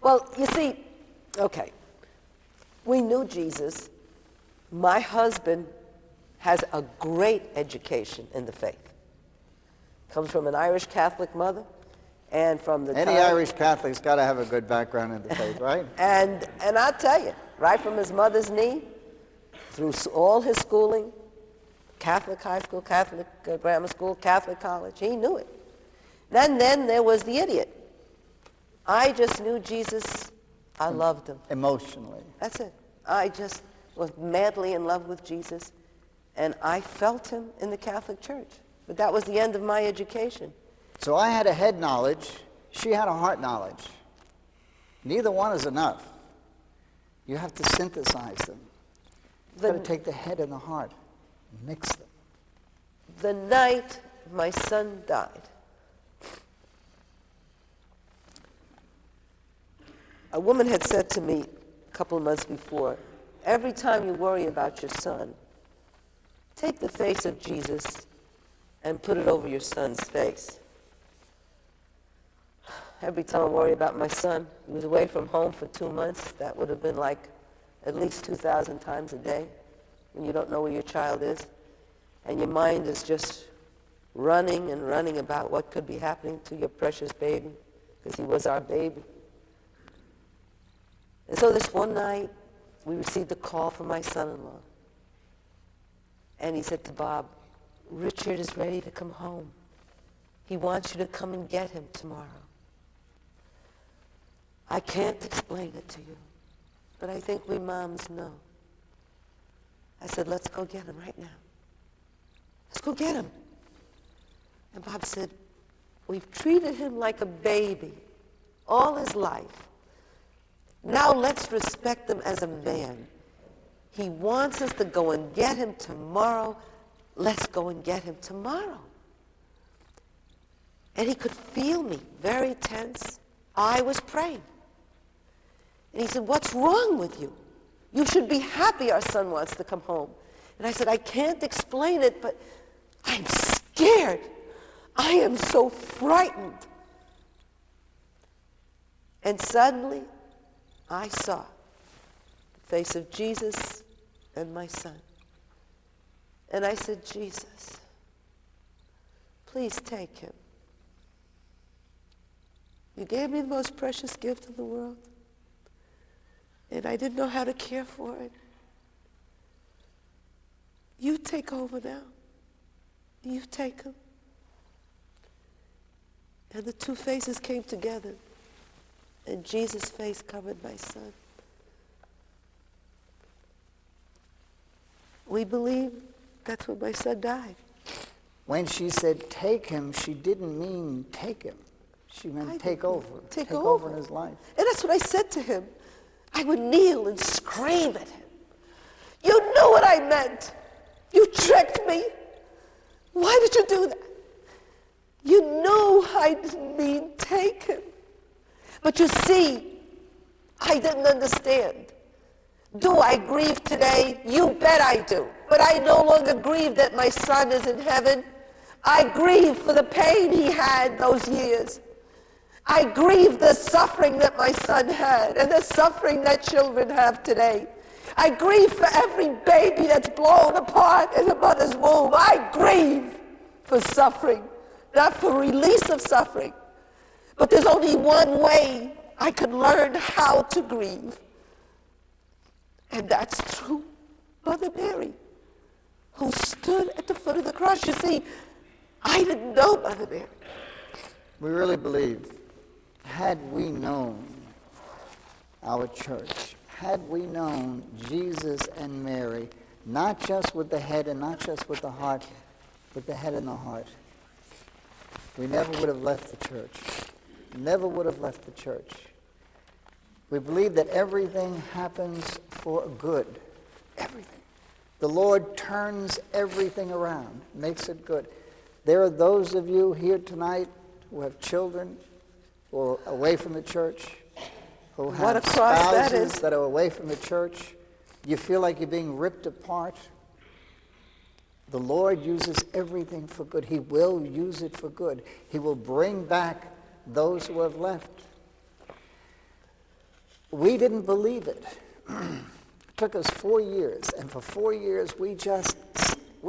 Well, you see, okay, we knew Jesus. My husband has a great education in the faith. Comes from an Irish Catholic mother, and from the Any time, Irish Catholic's got to have a good background in the faith, right? and I'll tell you, right from his mother's knee, through all his schooling, Catholic high school, Catholic grammar school, Catholic college, he knew it. Then there was the idiot. I just knew Jesus. I loved him. Emotionally. That's it. I just was madly in love with Jesus, and I felt him in the Catholic Church. But that was the end of my education. So I had a head knowledge. She had a heart knowledge. Neither one is enough. You have to synthesize them. You've got to take the head and the heart and mix them. The night my son died, a woman had said to me a couple of months before, every time you worry about your son, take the face of Jesus and put it over your son's face. Every time I worry about my son, he was away from home for 2 months. That would have been like at least 2,000 times a day when you don't know where your child is. And your mind is just running and running about what could be happening to your precious baby, because he was our baby. And so this one night, we received a call from my son-in-law. And he said to Bob, Richard is ready to come home. He wants you to come and get him tomorrow. I can't explain it to you, but I think we moms know. I said, let's go get him right now. Let's go get him. And Bob said, we've treated him like a baby all his life. Now let's respect him as a man. He wants us to go and get him tomorrow. Let's go and get him tomorrow. And he could feel me, very tense. I was praying. And he said, what's wrong with you? You should be happy our son wants to come home. And I said, I can't explain it, but I'm scared. I am so frightened. And suddenly, I saw the face of Jesus and my son. And I said, Jesus, please take him. You gave me the most precious gift in the world, and I didn't know how to care for it. You take over now. You take him. And the two faces came together, and Jesus' face covered my son. We believe that's when my son died. When she said take him, she didn't mean take him. She meant take over. Take over in his life. And that's what I said to him. I would kneel and scream at him. You knew what I meant. You tricked me. Why did you do that? You knew I didn't mean take him. But you see, I didn't understand. Do I grieve today? You bet I do. But I no longer grieve that my son is in heaven. I grieve for the pain he had those years. I grieve the suffering that my son had and the suffering that children have today. I grieve for every baby that's blown apart in a mother's womb. I grieve for suffering, not for release of suffering. But there's only one way I can learn how to grieve. And that's through Mother Mary, who stood at the foot of the cross. You see, I didn't know Mother Mary. We really believe, had we known our church, had we known Jesus and Mary, not just with the head and not just with the heart, but the head and the heart, we never would have left the church. Never would have left the church. We believe that everything happens for good. Everything. The Lord turns everything around, makes it good. There are those of you here tonight who have children who are away from the church, who have spouses that are away from the church. You feel like you're being ripped apart. The Lord uses everything for good. He will use it for good. He will bring back those who have left. we didn't believe it. It took us 4 years, and for 4 years we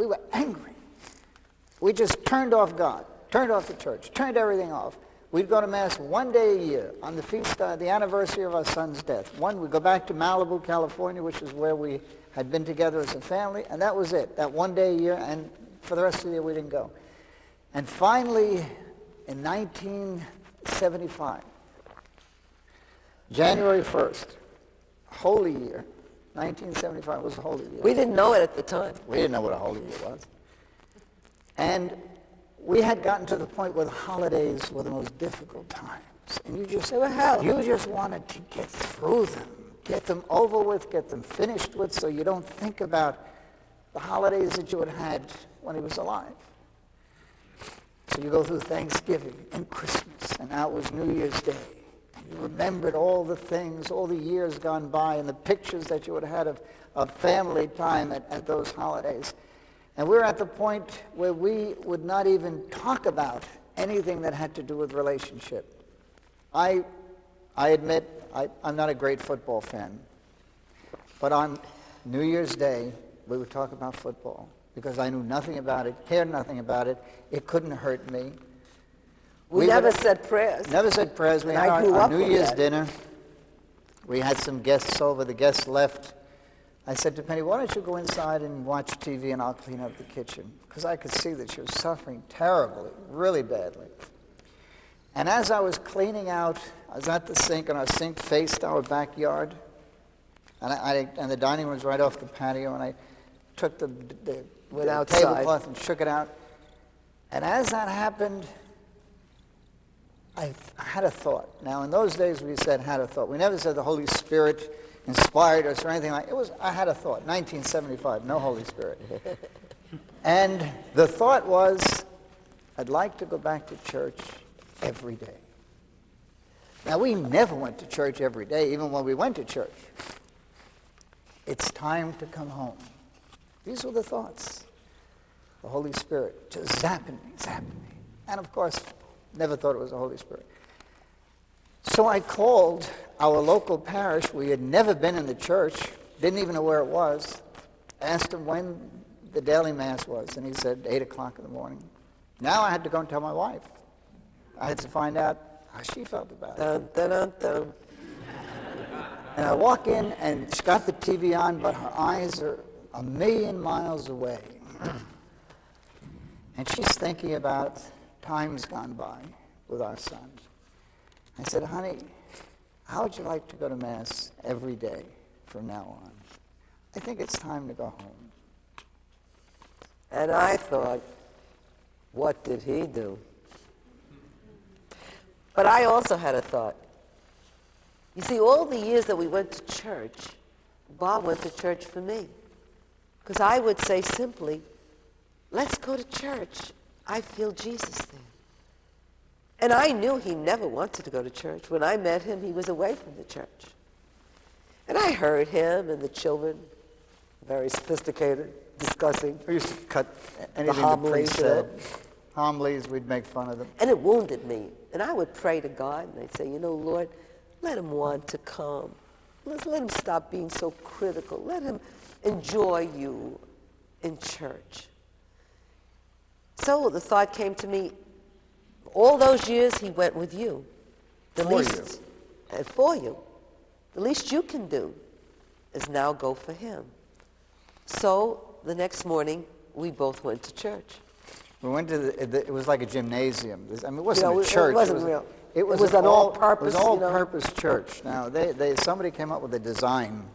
were angry. We just turned off God, turned off the church, turned everything off. We'd go to Mass one day a year on the the anniversary of our son's death. We'd go back to Malibu, California, which is where we had been together as a family, and that was it, that one day a year, and for the rest of the year we didn't go. And finally, in 1975, January 1st, Holy Year, 1975 was a Holy Year. We didn't know it at the time. We didn't know what a Holy Year was. And we had gotten to the point where the holidays were the most difficult times. And you just wanted to get through them, get them over with, get them finished with, so you don't think about the holidays that you had when he was alive. So you go through Thanksgiving and Christmas, and now it was New Year's Day. And you remembered all the things, all the years gone by, and the pictures that you had had of family time at those holidays. And we're at the point where we would not even talk about anything that had to do with relationship. I admit I'm not a great football fan. But on New Year's Day, we would talk about football because I knew nothing about it, cared nothing about it. It couldn't hurt me. We never said prayers. Never said prayers. We had our New Year's dinner. We had some guests over. The guests left. I said to Penny, why don't you go inside and watch TV and I'll clean up the kitchen? Because I could see that she was suffering terribly, really badly. And as I was cleaning out, I was at the sink, and our sink faced our backyard. And the dining room was right off the patio, and I took the tablecloth and shook it out. And as that happened, I had a thought. Now, in those days, we said had a thought. We never said the Holy Spirit inspired us or anything like it. I had a thought. 1975, no Holy Spirit. And the thought was, I'd like to go back to church every day. Now, we never went to church every day, even when we went to church. It's time to come home. These were the thoughts. The Holy Spirit just zapping me. And of course, never thought it was the Holy Spirit. So I called our local parish. We had never been in the church, didn't even know where it was. Asked him when the daily Mass was, and he said 8 o'clock in the morning. Now I had to go and tell my wife. I had to find out how she felt about it. Dun, dun, dun, dun. And I walk in, and she's got the TV on, but her eyes are a million miles away. And she's thinking about times gone by with our sons. I said, honey, how would you like to go to Mass every day from now on? I think it's time to go home. And I thought, what did he do? But I also had a thought. You see, all the years that we went to church, Bob went to church for me. Because I would say simply, let's go to church. I feel Jesus there. And I knew he never wanted to go to church. When I met him, he was away from the church. And I heard him and the children, very sophisticated, discussing. We used to cut anything the priest said. Homilies, we'd make fun of them. And it wounded me. And I would pray to God, and I'd say, Lord, let him want to come. Let him stop being so critical. Let him enjoy you in church. So the thought came to me, all those years he went with you. For you. The least you can do is now go for him. So the next morning, we both went to church. We went to it was like a gymnasium. It wasn't a church. It wasn't real. It was an all-purpose. It was all-purpose church. Now somebody came up with a design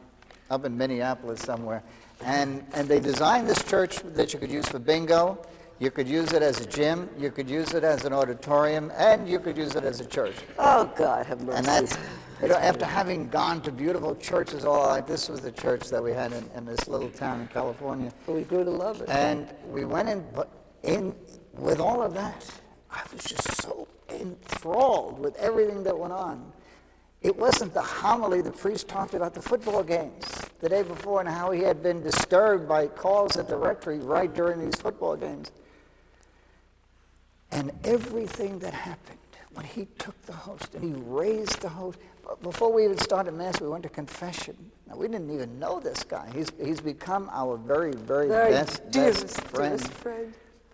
up in Minneapolis somewhere, and they designed this church that you could use for bingo. You could use it as a gym, you could use it as an auditorium, and you could use it as a church. Oh, God, have mercy. And that's after having gone to beautiful churches all like this was the church that we had in this little town in California. We grew to love it. And we went in with all of that. I was just so enthralled with everything that went on. It wasn't the homily the priest talked about the football games the day before and how he had been disturbed by calls at the rectory right during these football games. And everything that happened when he took the host and he raised the host, before we even started Mass, we went to confession. Now, we didn't even know this guy. He's become our very, very best friend.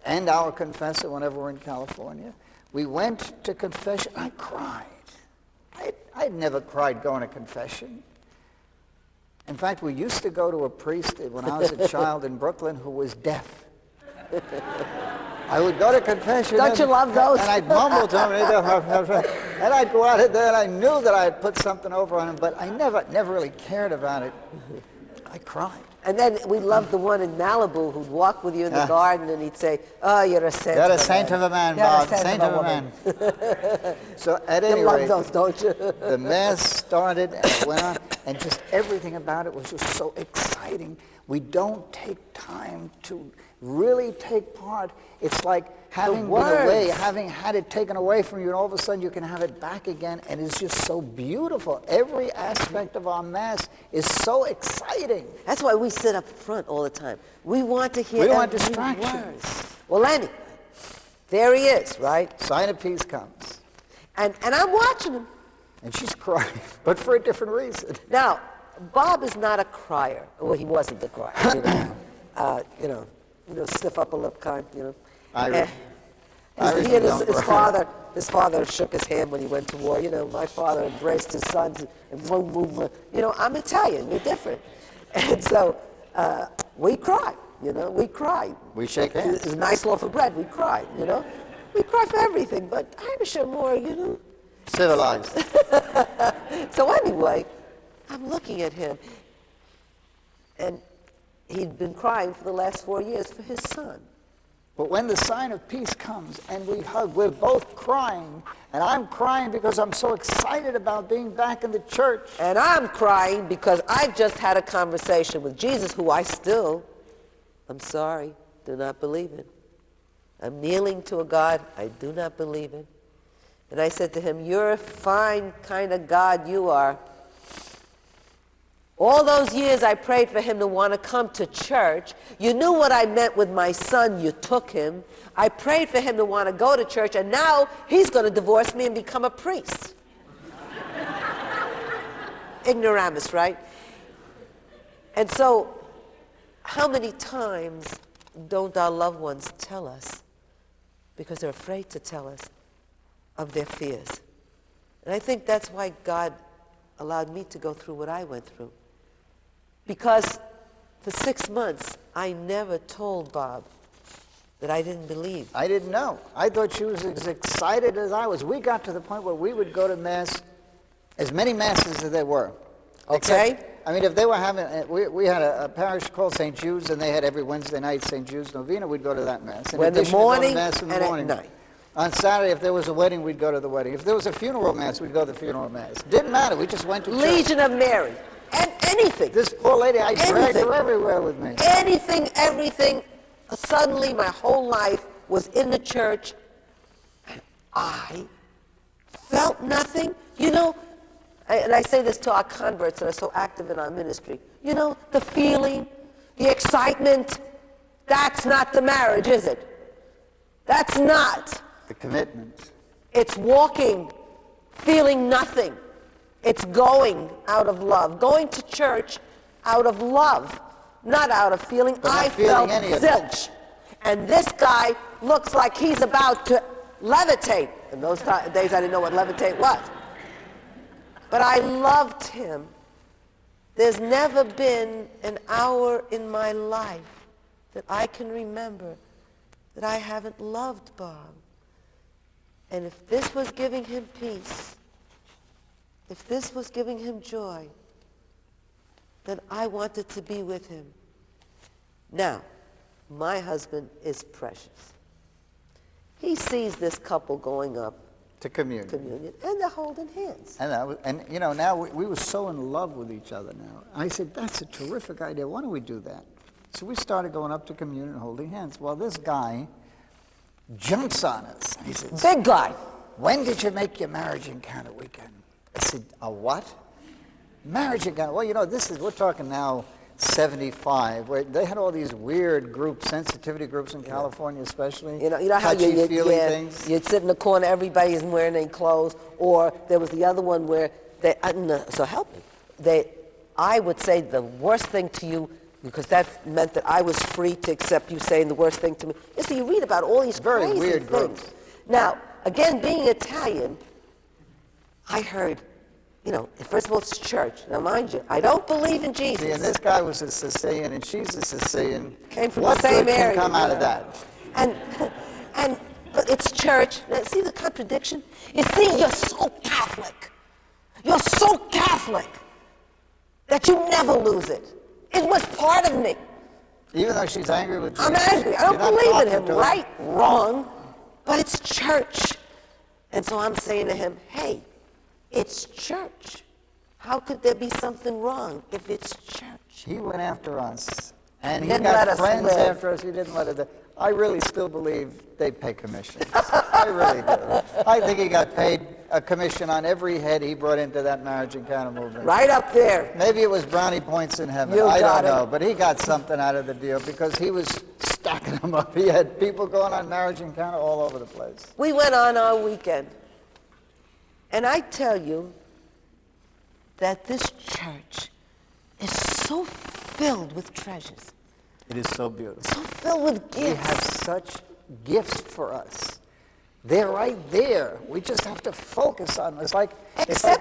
And our confessor whenever we're in California. We went to confession. I cried. I'd never cried going to confession. In fact, we used to go to a priest when I was a child in Brooklyn who was deaf. I would go to confession. Don't you love those? And I'd mumble to him, and I'd go out there, and I knew that I had put something over on him, but I never really cared about it. I cried. And then we loved the one in Malibu who'd walk with you in the garden, and he'd say, "Oh, you're a saint. You're a saint of a man, Bob. Saint of a man." So at any rate, you love those, don't you? The Mass started and it went on, and just everything about it was just so exciting. We don't take time to really take part. It's like having been away, having had it taken away from you, and all of a sudden you can have it back again, and it's just so beautiful. Every aspect of our Mass is so exciting. That's why we sit up front all the time. We want to hear. We don't want distractions. Word. Well, anyway, there he is, right? Sign of Peace comes. And I'm watching him. And she's crying, but for a different reason. Now, Bob is not a crier. Well, he wasn't a crier, stiff upper lip kind, Irish. He and his father shook his hand when he went to war. My father embraced his sons and boom, boom. I'm Italian. We're different. And so we cry, we cry. We shake hands. It's a nice loaf of bread. We cry, We cry for everything, but Irish are more, civilized. So anyway, I'm looking at him, and he'd been crying for the last 4 years for his son. But when the sign of peace comes and we hug, we're both crying. And I'm crying because I'm so excited about being back in the church. And I'm crying because I've just had a conversation with Jesus, who I'm sorry, do not believe in. I'm kneeling to a God I do not believe in. And I said to him, "You're a fine kind of God, you are. All those years I prayed for him to want to come to church. You knew what I meant with my son. You took him. I prayed for him to want to go to church, and now he's going to divorce me and become a priest." Ignoramus, right? And so, how many times don't our loved ones tell us, because they're afraid to tell us, of their fears? And I think that's why God allowed me to go through what I went through. Because for 6 months, I never told Bob that I didn't believe. I didn't know. I thought she was as excited as I was. We got to the point where we would go to Mass, as many Masses as there were. Okay. If they were having, we had a parish called St. Jude's, and they had every Wednesday night St. Jude's Novena. We'd go to that Mass. In the morning Mass in the and morning. at night. On Saturday, if there was a wedding, we'd go to the wedding. If there was a funeral Mass, we'd go to the funeral Mass. Didn't matter. We just went to church. Legion of Mary. And anything. This poor lady, I dragged her everywhere with me. Anything, everything. Suddenly, my whole life was in the church, and I felt nothing. And I say this to our converts that are so active in our ministry. The feeling, the excitement, that's not the marriage, is it? That's not. The commitment. It's walking, feeling nothing. It's going out of love, going to church out of love, not out of feeling. I felt zilch. And this guy looks like he's about to levitate. In those days, I didn't know what levitate was. But I loved him. There's never been an hour in my life that I can remember that I haven't loved Bob. And if this was giving him peace, if this was giving him joy, then I wanted to be with him. Now, my husband is precious. He sees this couple going up to communion, and they're holding hands. And now we were so in love with each other now. I said, that's a terrific idea. Why don't we do that? So we started going up to communion and holding hands. Well, this guy jumps on us. And he says, big guy. "When did you make your marriage encounter weekend?" I said, "A what? Marriage encounter?" Well, we're talking now 75, where they had all these weird groups, sensitivity groups in California especially. You know how touchy-feely things. you'd sit in the corner, everybody isn't wearing any clothes, or there was the other one where they, so help me, I would say the worst thing to you, because that meant that I was free to accept you saying the worst thing to me. You see, you read about all these Very crazy weird things. groups. Now, again, being Italian, I heard, first of all, it's church. Now, mind you, I don't believe in Jesus. See, and this guy was a Sicilian, and she's a Sicilian. Came from what the same good area. Can come out of that? But it's church. Now, see the contradiction? You see, you're so Catholic. You're so Catholic that you never lose it. It was part of me. Even though she's angry with Jesus. I'm angry. I don't believe in him. Right, wrong, but it's church. And so I'm saying to him, hey, it's church. How could there be something wrong if it's church? He went after us. And he Didn't let got us friends live. after us. He didn't let us. I really still believe they pay commissions. I really do. I think he got paid a commission on every head he brought into that marriage encounter movement. Right up there. Maybe it was brownie points in heaven. You I got don't it. know. But he got something out of the deal because he was stacking them up. He had people going on marriage encounter all over the place. We went on our weekend. And I tell you that this church is so filled with treasures. It is so beautiful. So filled with He has gifts. such gifts for us. They're right there. We just have to focus on them. It's like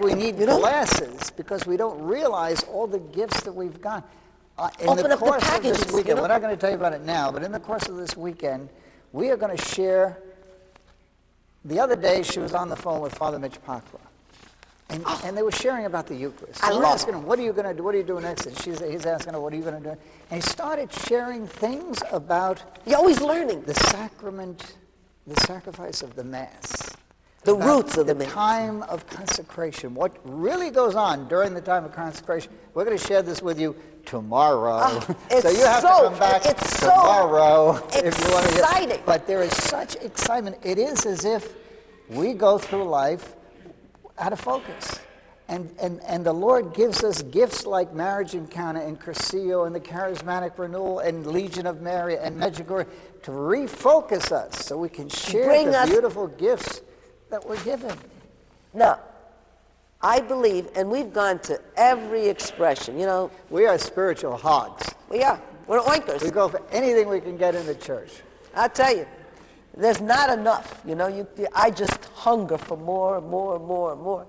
we need glasses because we don't realize all the gifts that we've got. In Open the up the course of packages, this weekend, we're not going to tell you about it now, but in the course of this weekend, we are going to share. The other day, she was on the phone with Father Mitch Pakla. And they were sharing about the Eucharist. I We're love asking him, what are you going to do? What are you doing next? And he's asking her, what are you going to do? And he started sharing things about You're always learning. the sacrament, the sacrifice of the Mass. The about roots of the Mass. time of consecration. What really goes on during the time of consecration. We're going to share this with you tomorrow. So you have to come back tomorrow if you want to hear. Exciting. But there is such excitement. It is as if we go through life out of focus. And the Lord gives us gifts like Marriage Encounter and Cursillo and the Charismatic Renewal and Legion of Mary and Medjugorje to refocus us so we can share the beautiful gifts that we're given. Now, I believe, and we've gone to every expression, We are spiritual hogs. we are. We're oinkers. We go for anything we can get in the church. I tell you, there's not enough. I just hunger for more and more and more and more.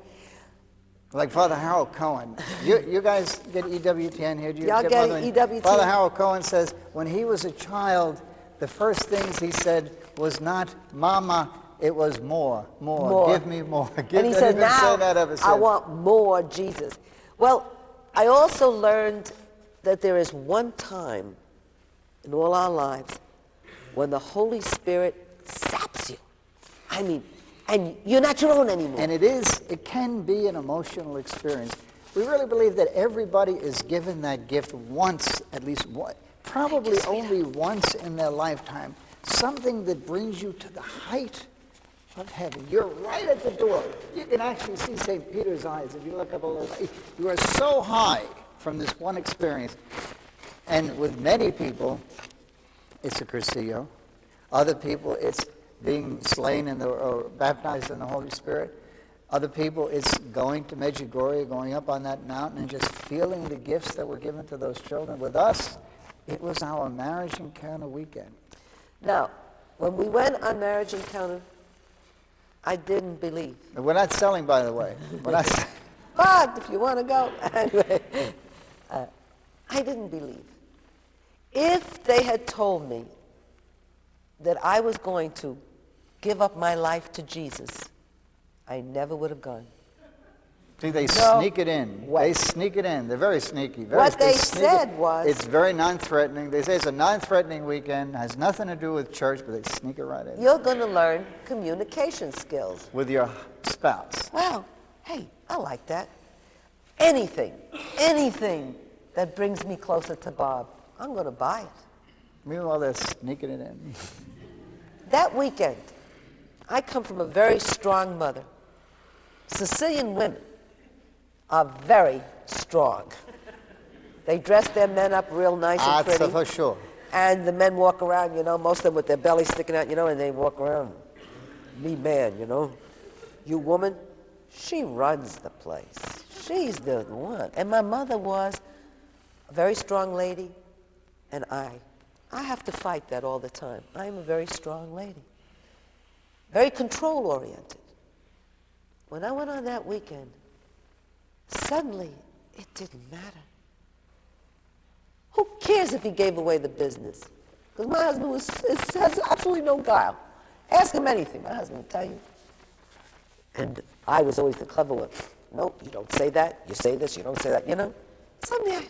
Like Father Harold Cohen. You guys get EWTN here? Do you Y'all get Mother? EWTN? Father Harold Cohen says when he was a child, the first things he said was not "Mama," it was more. Give me more. And he said, now I want more Jesus. Well, I also learned that there is one time in all our lives when the Holy Spirit saps you. I mean, and you're not your own anymore. And it can be an emotional experience. We really believe that everybody is given that gift once, at least one, probably only once in their lifetime. Something that brings you to the height of heaven. You're right at the door. You can actually see St. Peter's eyes if you look up a little. You are so high from this one experience. And with many people, it's a Cursillo. Other people, it's being slain or baptized in the Holy Spirit. Other people, it's going to Medjugorje, going up on that mountain and just feeling the gifts that were given to those children. With us, it was our Marriage Encounter weekend. Now, when we went on Marriage Encounter, I didn't believe. We're not selling, by the way. We're not. But if you want to go, anyway, I didn't believe. If they had told me that I was going to give up my life to Jesus, I never would have gone. See, they sneak it in. They sneak it in. They're very sneaky. What they said was... It's very non-threatening. They say it's a non-threatening weekend, has nothing to do with church, but they sneak it right in. You're going to learn communication skills. With your spouse. Well, hey, I like that. Anything that brings me closer to Bob, I'm going to buy it. Meanwhile, they're sneaking it in. That weekend, I come from a very strong mother. Sicilian women are very strong. They dress their men up real nice and That's pretty. for sure. And the men walk around, most of them with their belly sticking out, and they walk around. Me man, You woman, she runs the place. She's the one. And my mother was a very strong lady, and I have to fight that all the time. I am a very strong lady, very control-oriented. When I went on that weekend, suddenly it didn't matter. Who cares if he gave away the business? Because my husband has absolutely no guile. Ask him anything, my husband will tell you. And I was always the clever one. No, you don't say that. You say this, you don't say that, Suddenly,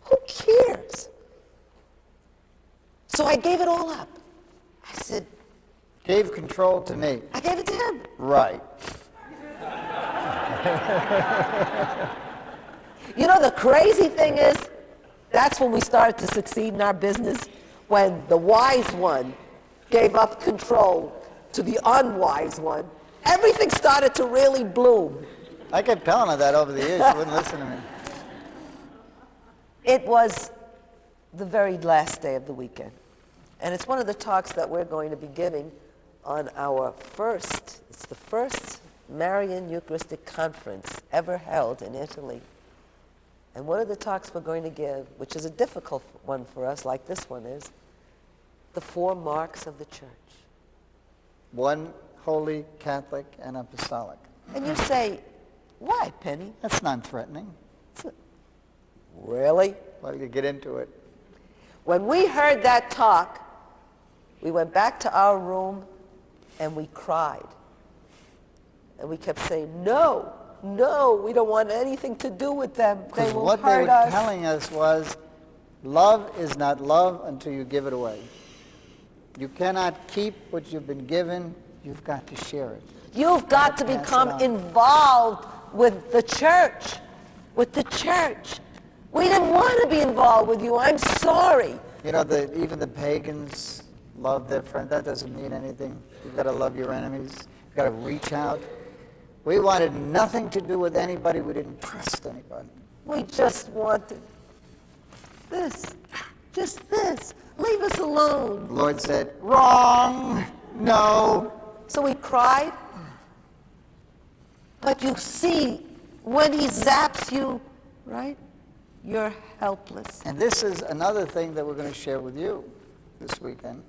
who cares? So I gave it all up. I said... Gave control to me. I gave it to him. Right. The crazy thing is, that's when we started to succeed in our business, when the wise one gave up control to the unwise one. Everything started to really bloom. I kept telling her that over the years. She wouldn't listen to me. It was the very last day of the weekend. And it's one of the talks that we're going to be giving on it's the first Marian Eucharistic Conference ever held in Italy. And one of the talks we're going to give, which is a difficult one for us, like this one is, the 4 marks of the church. One, holy, Catholic, and apostolic. And you say, why, Penny? That's non-threatening. Really? Well, you get into it. When we heard that talk, we went back to our room and we cried. And we kept saying, no, we don't want anything to do with them. They will what hurt they were us. telling us was, love is not love until you give it away. You cannot keep what you've been given. You've got to share it. You've got to become involved with the church. With the church. We didn't want to be involved with you. I'm sorry. Even the pagans love their friends. That doesn't mean anything. You've got to love your enemies. You've got to reach out. We wanted nothing to do with anybody. We didn't trust anybody. We just wanted this. Just this. Leave us alone. The Lord said, wrong. No. So we cried. But you see, when he zaps you, right, you're helpless. And this is another thing that we're going to share with you this weekend.